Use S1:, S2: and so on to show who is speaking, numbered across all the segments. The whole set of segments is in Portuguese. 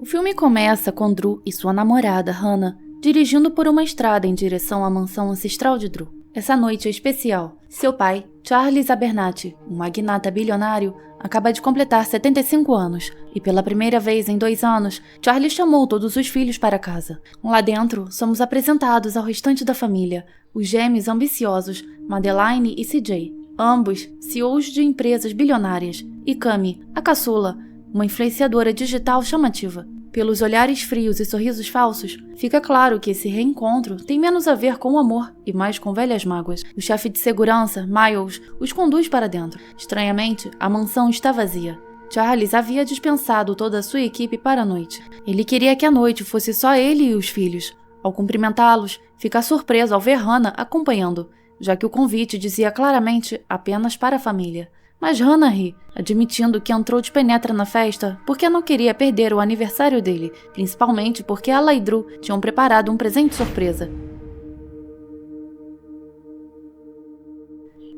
S1: filme começa com Drew e sua namorada, Hannah, dirigindo por uma estrada em direção à mansão ancestral de Drew. Essa noite é especial. Seu pai, Charles Abernathy, um magnata bilionário, acaba de completar 75 anos e pela primeira vez em 2 anos, Charles chamou todos os filhos para casa. Lá dentro, somos apresentados ao restante da família, os gêmeos ambiciosos, Madeline e CJ, ambos CEOs de empresas bilionárias, e Cami, a caçula, uma influenciadora digital chamativa. Pelos olhares frios e sorrisos falsos, fica claro que esse reencontro tem menos a ver com o amor e mais com velhas mágoas. O chefe de segurança, Miles, os conduz para dentro. Estranhamente, a mansão está vazia. Charles havia dispensado toda a sua equipe para a noite. Ele queria que a noite fosse só ele e os filhos. Ao cumprimentá-los, fica surpreso ao ver Hannah acompanhando, já que o convite dizia claramente apenas para a família. Mas Hannah ri, admitindo que entrou de penetra na festa porque não queria perder o aniversário dele, principalmente porque ela e Drew tinham preparado um presente surpresa.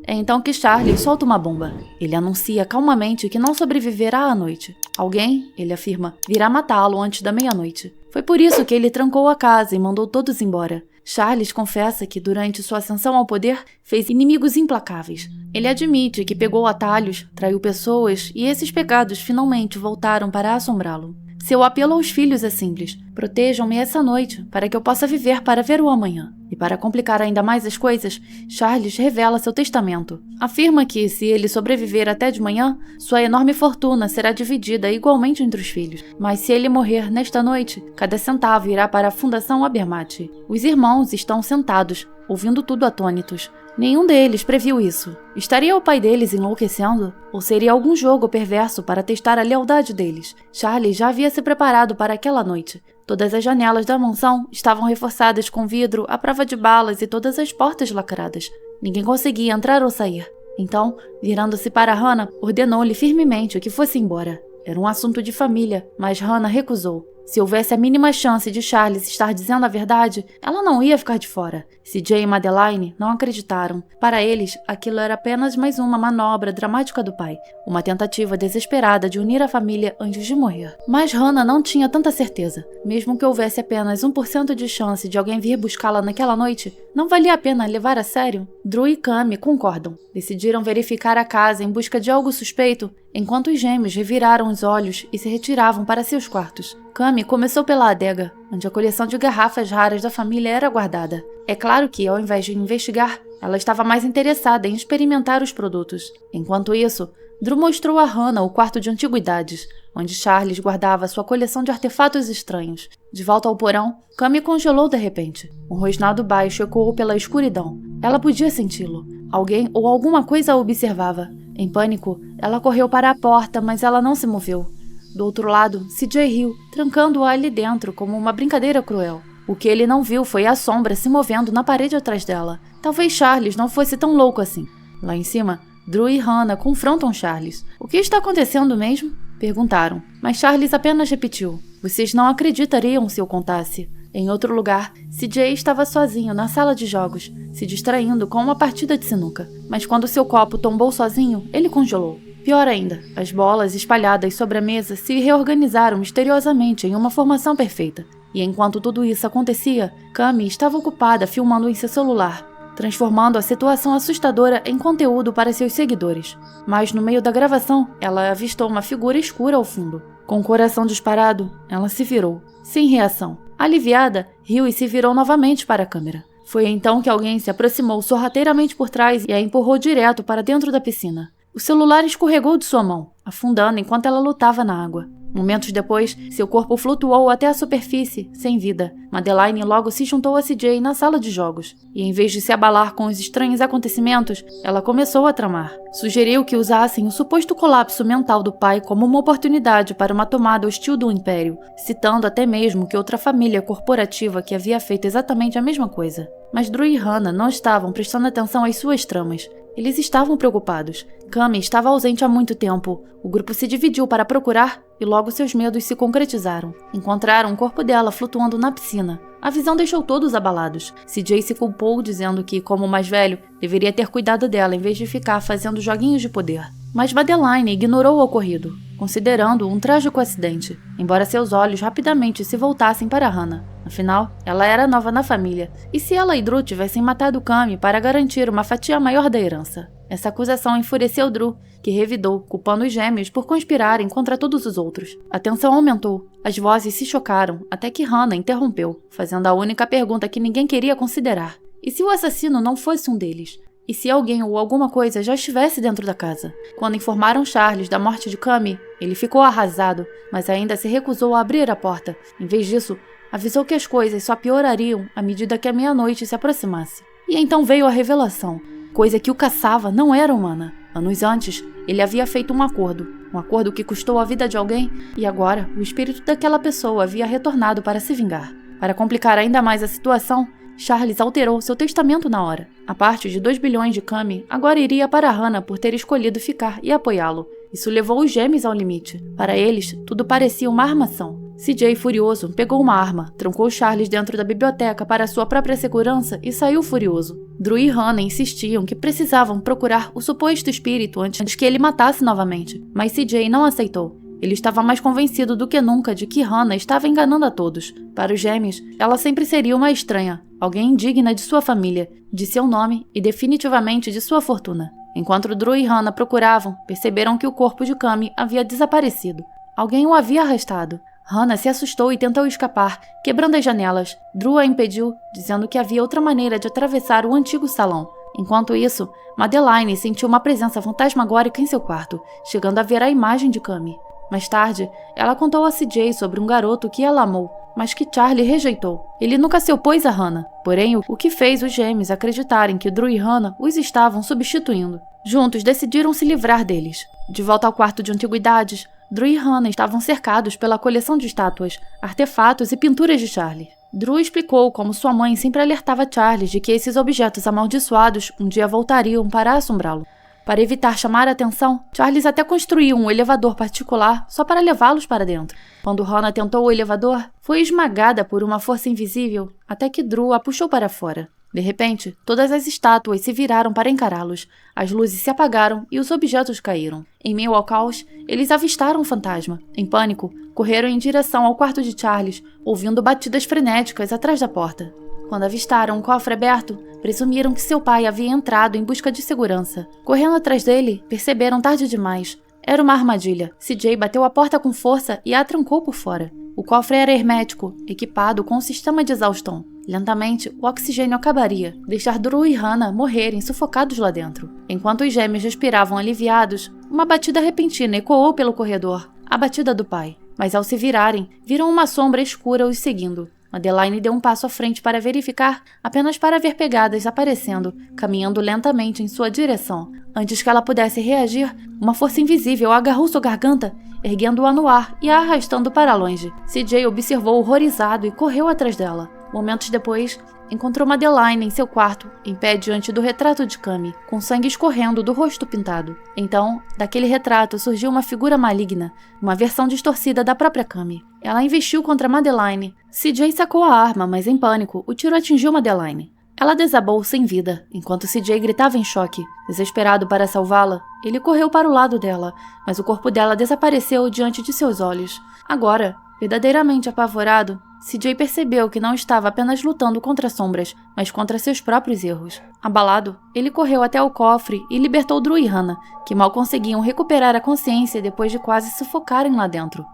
S1: É então que Charlie solta uma bomba. Ele anuncia calmamente que não sobreviverá à noite. Alguém, ele afirma, virá matá-lo antes da meia-noite. Foi por isso que ele trancou a casa e mandou todos embora. Charles confessa que, durante sua ascensão ao poder, fez inimigos implacáveis. Ele admite que pegou atalhos, traiu pessoas e esses pecados finalmente voltaram para assombrá-lo. Seu apelo aos filhos é simples: protejam-me essa noite para que eu possa viver para ver o amanhã. E para complicar ainda mais as coisas, Charles revela seu testamento. Afirma que, se ele sobreviver até de manhã, sua enorme fortuna será dividida igualmente entre os filhos. Mas se ele morrer nesta noite, cada centavo irá para a Fundação Abernathy. Os irmãos estão sentados, ouvindo tudo atônitos. Nenhum deles previu isso. Estaria o pai deles enlouquecendo? Ou seria algum jogo perverso para testar a lealdade deles? Charlie já havia se preparado para aquela noite. Todas as janelas da mansão estavam reforçadas com vidro à prova de balas e todas as portas lacradas. Ninguém conseguia entrar ou sair. Então, virando-se para Hannah, ordenou-lhe firmemente que fosse embora. Era um assunto de família, mas Hannah recusou. Se houvesse a mínima chance de Charles estar dizendo a verdade, ela não ia ficar de fora. CJ e Madeline não acreditaram. Para eles, aquilo era apenas mais uma manobra dramática do pai, uma tentativa desesperada de unir a família antes de morrer. Mas Hannah não tinha tanta certeza. Mesmo que houvesse apenas 1% de chance de alguém vir buscá-la naquela noite, não valia a pena levar a sério? Drew e Cami concordam. Decidiram verificar a casa em busca de algo suspeito, enquanto os gêmeos reviraram os olhos e se retiravam para seus quartos. Cami começou pela adega, onde a coleção de garrafas raras da família era guardada. É claro que, ao invés de investigar, ela estava mais interessada em experimentar os produtos. Enquanto isso, Drew mostrou a Hannah o quarto de antiguidades, onde Charles guardava sua coleção de artefatos estranhos. De volta ao porão, Cami congelou de repente. Um rosnado baixo ecoou pela escuridão. Ela podia senti-lo. Alguém ou alguma coisa a observava. Em pânico, ela correu para a porta, mas ela não se moveu. Do outro lado, CJ riu, trancando-a ali dentro como uma brincadeira cruel. O que ele não viu foi a sombra se movendo na parede atrás dela. Talvez Charles não fosse tão louco assim. Lá em cima, Drew e Hannah confrontam Charles. "O que está acontecendo mesmo?" perguntaram. Mas Charles apenas repetiu: "Vocês não acreditariam se eu contasse." Em outro lugar, CJ estava sozinho na sala de jogos, se distraindo com uma partida de sinuca. Mas quando seu copo tombou sozinho, ele congelou. Pior ainda, as bolas espalhadas sobre a mesa se reorganizaram misteriosamente em uma formação perfeita. E enquanto tudo isso acontecia, Cami estava ocupada filmando em seu celular, transformando a situação assustadora em conteúdo para seus seguidores. Mas no meio da gravação, ela avistou uma figura escura ao fundo. Com o coração disparado, ela se virou, sem reação. Aliviada, riu e se virou novamente para a câmera. Foi então que alguém se aproximou sorrateiramente por trás e a empurrou direto para dentro da piscina. O celular escorregou de sua mão, afundando enquanto ela lutava na água. Momentos depois, seu corpo flutuou até a superfície, sem vida. Madeline logo se juntou a CJ na sala de jogos. E em vez de se abalar com os estranhos acontecimentos, ela começou a tramar. Sugeriu que usassem o suposto colapso mental do pai como uma oportunidade para uma tomada hostil do Império, citando até mesmo que outra família corporativa que havia feito exatamente a mesma coisa. Mas Drew e Hannah não estavam prestando atenção às suas tramas. Eles estavam preocupados. Cami estava ausente há muito tempo. O grupo se dividiu para procurar e logo seus medos se concretizaram. Encontraram o corpo dela flutuando na piscina. A visão deixou todos abalados. CJ se culpou, dizendo que, como mais velho, deveria ter cuidado dela em vez de ficar fazendo joguinhos de poder. Mas Madeline ignorou o ocorrido, considerando um trágico acidente, embora seus olhos rapidamente se voltassem para Hannah. Afinal, ela era nova na família, e se ela e Drew tivessem matado Cami para garantir uma fatia maior da herança? Essa acusação enfureceu Drew, que revidou, culpando os gêmeos por conspirarem contra todos os outros. A tensão aumentou, as vozes se chocaram, até que Hannah interrompeu, fazendo a única pergunta que ninguém queria considerar. E se o assassino não fosse um deles? E se alguém ou alguma coisa já estivesse dentro da casa? Quando informaram Charles da morte de Cami, ele ficou arrasado, mas ainda se recusou a abrir a porta. Em vez disso, avisou que as coisas só piorariam à medida que a meia-noite se aproximasse. E então veio a revelação. Coisa que o caçava não era humana. Anos antes, ele havia feito um acordo que custou a vida de alguém, e agora o espírito daquela pessoa havia retornado para se vingar. Para complicar ainda mais a situação, Charles alterou seu testamento na hora. A parte de 2 bilhões de Cami agora iria para Hannah por ter escolhido ficar e apoiá-lo. Isso levou os gêmeos ao limite. Para eles, tudo parecia uma armação. CJ, furioso, pegou uma arma, trancou Charles dentro da biblioteca para sua própria segurança e saiu furioso. Drew e Hannah insistiam que precisavam procurar o suposto espírito antes que ele matasse novamente, mas CJ não aceitou. Ele estava mais convencido do que nunca de que Hannah estava enganando a todos. Para os gêmeos, ela sempre seria uma estranha, alguém indigna de sua família, de seu nome e definitivamente de sua fortuna. Enquanto Drew e Hannah procuravam, perceberam que o corpo de Cami havia desaparecido. Alguém o havia arrastado. Hannah se assustou e tentou escapar, quebrando as janelas. Drew a impediu, dizendo que havia outra maneira de atravessar o antigo salão. Enquanto isso, Madeline sentiu uma presença fantasmagórica em seu quarto, chegando a ver a imagem de Cami. Mais tarde, ela contou a CJ sobre um garoto que ela amou, mas que Charlie rejeitou. Ele nunca se opôs a Hannah, porém o que fez os gêmeos acreditarem que Drew e Hannah os estavam substituindo. Juntos decidiram se livrar deles. De volta ao quarto de antiguidades, Drew e Hannah estavam cercados pela coleção de estátuas, artefatos e pinturas de Charlie. Drew explicou como sua mãe sempre alertava Charles de que esses objetos amaldiçoados um dia voltariam para assombrá-lo. Para evitar chamar a atenção, Charles até construiu um elevador particular só para levá-los para dentro. Quando Hannah tentou o elevador, foi esmagada por uma força invisível até que Drew a puxou para fora. De repente, todas as estátuas se viraram para encará-los, as luzes se apagaram e os objetos caíram. Em meio ao caos, eles avistaram um fantasma. Em pânico, correram em direção ao quarto de Charles, ouvindo batidas frenéticas atrás da porta. Quando avistaram um cofre aberto, presumiram que seu pai havia entrado em busca de segurança. Correndo atrás dele, perceberam tarde demais. Era uma armadilha. CJ bateu a porta com força e a trancou por fora. O cofre era hermético, equipado com um sistema de exaustão. Lentamente, o oxigênio acabaria, deixar Drew e Hannah morrerem sufocados lá dentro. Enquanto os gêmeos respiravam aliviados, uma batida repentina ecoou pelo corredor, a batida do pai. Mas ao se virarem, viram uma sombra escura os seguindo. Madeline deu um passo à frente para verificar, apenas para ver pegadas aparecendo, caminhando lentamente em sua direção. Antes que ela pudesse reagir, uma força invisível agarrou sua garganta, erguendo-a no ar e a arrastando para longe. CJ observou horrorizado e correu atrás dela. Momentos depois, encontrou Madeline em seu quarto, em pé diante do retrato de Cami, com sangue escorrendo do rosto pintado. Então, daquele retrato surgiu uma figura maligna, uma versão distorcida da própria Cami. Ela investiu contra Madeline. CJ sacou a arma, mas em pânico, o tiro atingiu Madeline. Ela desabou sem vida, enquanto CJ gritava em choque. Desesperado para salvá-la, ele correu para o lado dela, mas o corpo dela desapareceu diante de seus olhos. Agora, verdadeiramente apavorado, CJ percebeu que não estava apenas lutando contra sombras, mas contra seus próprios erros. Abalado, ele correu até o cofre e libertou Drew e Hannah, que mal conseguiam recuperar a consciência depois de quase sufocarem lá dentro.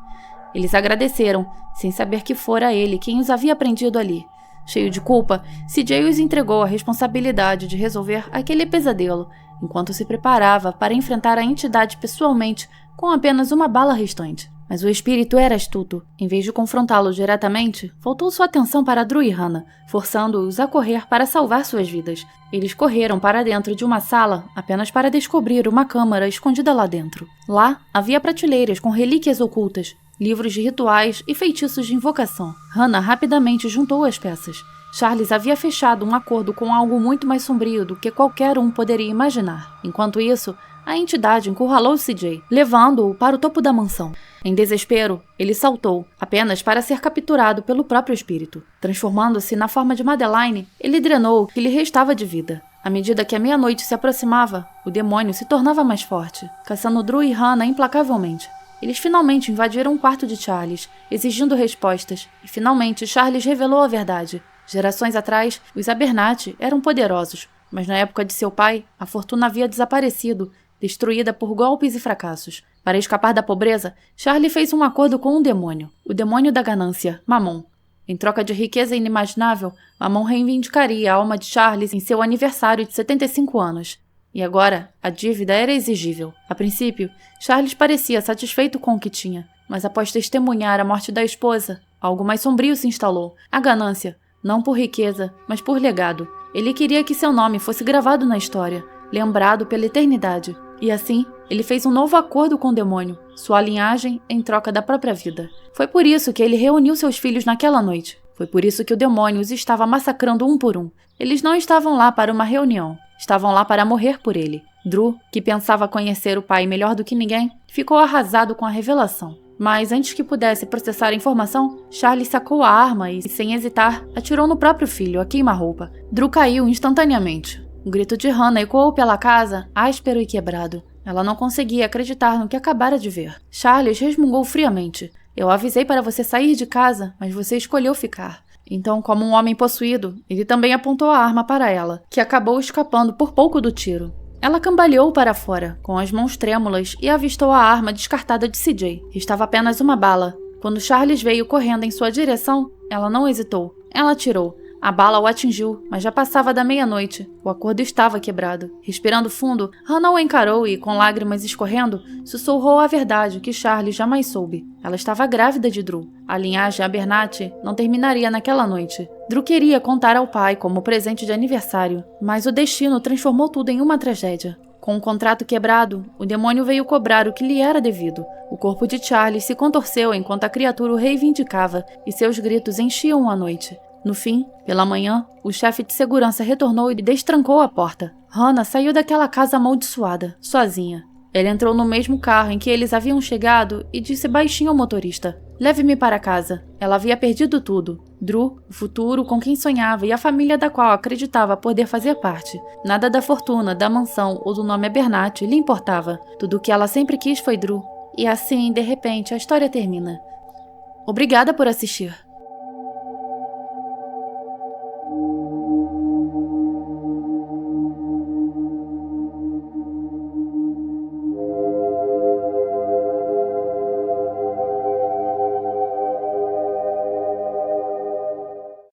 S1: Eles agradeceram, sem saber que fora ele quem os havia prendido ali. Cheio de culpa, CJ os entregou a responsabilidade de resolver aquele pesadelo, enquanto se preparava para enfrentar a entidade pessoalmente com apenas uma bala restante. Mas o espírito era astuto. Em vez de confrontá-lo diretamente, voltou sua atenção para Drew e Hannah, forçando-os a correr para salvar suas vidas. Eles correram para dentro de uma sala apenas para descobrir uma câmara escondida lá dentro. Lá, havia prateleiras com relíquias ocultas, livros de rituais e feitiços de invocação. Hannah rapidamente juntou as peças. Charles havia fechado um acordo com algo muito mais sombrio do que qualquer um poderia imaginar. Enquanto isso, a entidade encurralou CJ, levando-o para o topo da mansão. Em desespero, ele saltou, apenas para ser capturado pelo próprio espírito. Transformando-se na forma de Madeline, ele drenou o que lhe restava de vida. À medida que a meia-noite se aproximava, o demônio se tornava mais forte, caçando Drew e Hannah implacavelmente. Eles finalmente invadiram o quarto de Charles, exigindo respostas, e finalmente Charles revelou a verdade. Gerações atrás, os Abernathy eram poderosos, mas na época de seu pai, a fortuna havia desaparecido, destruída por golpes e fracassos. Para escapar da pobreza, Charlie fez um acordo com um demônio, o demônio da ganância, Mammon. Em troca de riqueza inimaginável, Mammon reivindicaria a alma de Charles em seu aniversário de 75 anos. E agora, a dívida era exigível. A princípio, Charles parecia satisfeito com o que tinha, mas após testemunhar a morte da esposa, algo mais sombrio se instalou. A ganância, não por riqueza, mas por legado. Ele queria que seu nome fosse gravado na história, lembrado pela eternidade. E assim, ele fez um novo acordo com o demônio, sua linhagem em troca da própria vida. Foi por isso que ele reuniu seus filhos naquela noite. Foi por isso que o demônio os estava massacrando um por um. Eles não estavam lá para uma reunião. Estavam lá para morrer por ele. Drew, que pensava conhecer o pai melhor do que ninguém, ficou arrasado com a revelação. Mas antes que pudesse processar a informação, Charlie sacou a arma e, sem hesitar, atirou no próprio filho, a queima-roupa. Drew caiu instantaneamente. O grito de Hannah ecoou pela casa, áspero e quebrado. Ela não conseguia acreditar no que acabara de ver. Charles resmungou friamente. Eu avisei para você sair de casa, mas você escolheu ficar. Então, como um homem possuído, ele também apontou a arma para ela, que acabou escapando por pouco do tiro. Ela cambaleou para fora, com as mãos trêmulas, e avistou a arma descartada de CJ. Estava apenas uma bala. Quando Charles veio correndo em sua direção, ela não hesitou. Ela atirou. A bala o atingiu, mas já passava da meia-noite. O acordo estava quebrado. Respirando fundo, Hannah o encarou e, com lágrimas escorrendo, sussurrou a verdade que Charles jamais soube. Ela estava grávida de Drew. A linhagem Abernathy não terminaria naquela noite. Drew queria contar ao pai como presente de aniversário, mas o destino transformou tudo em uma tragédia. Com o contrato quebrado, o demônio veio cobrar o que lhe era devido. O corpo de Charles se contorceu enquanto a criatura o reivindicava e seus gritos enchiam a noite. No fim, pela manhã, o chefe de segurança retornou e destrancou a porta. Hannah saiu daquela casa amaldiçoada, sozinha. Ele entrou no mesmo carro em que eles haviam chegado e disse baixinho ao motorista: "Leve-me para casa." Ela havia perdido tudo. Drew, o futuro com quem sonhava e a família da qual acreditava poder fazer parte. Nada da fortuna, da mansão ou do nome Abernathy lhe importava. Tudo o que ela sempre quis foi Drew. E assim, de repente, a história termina. Obrigada por assistir.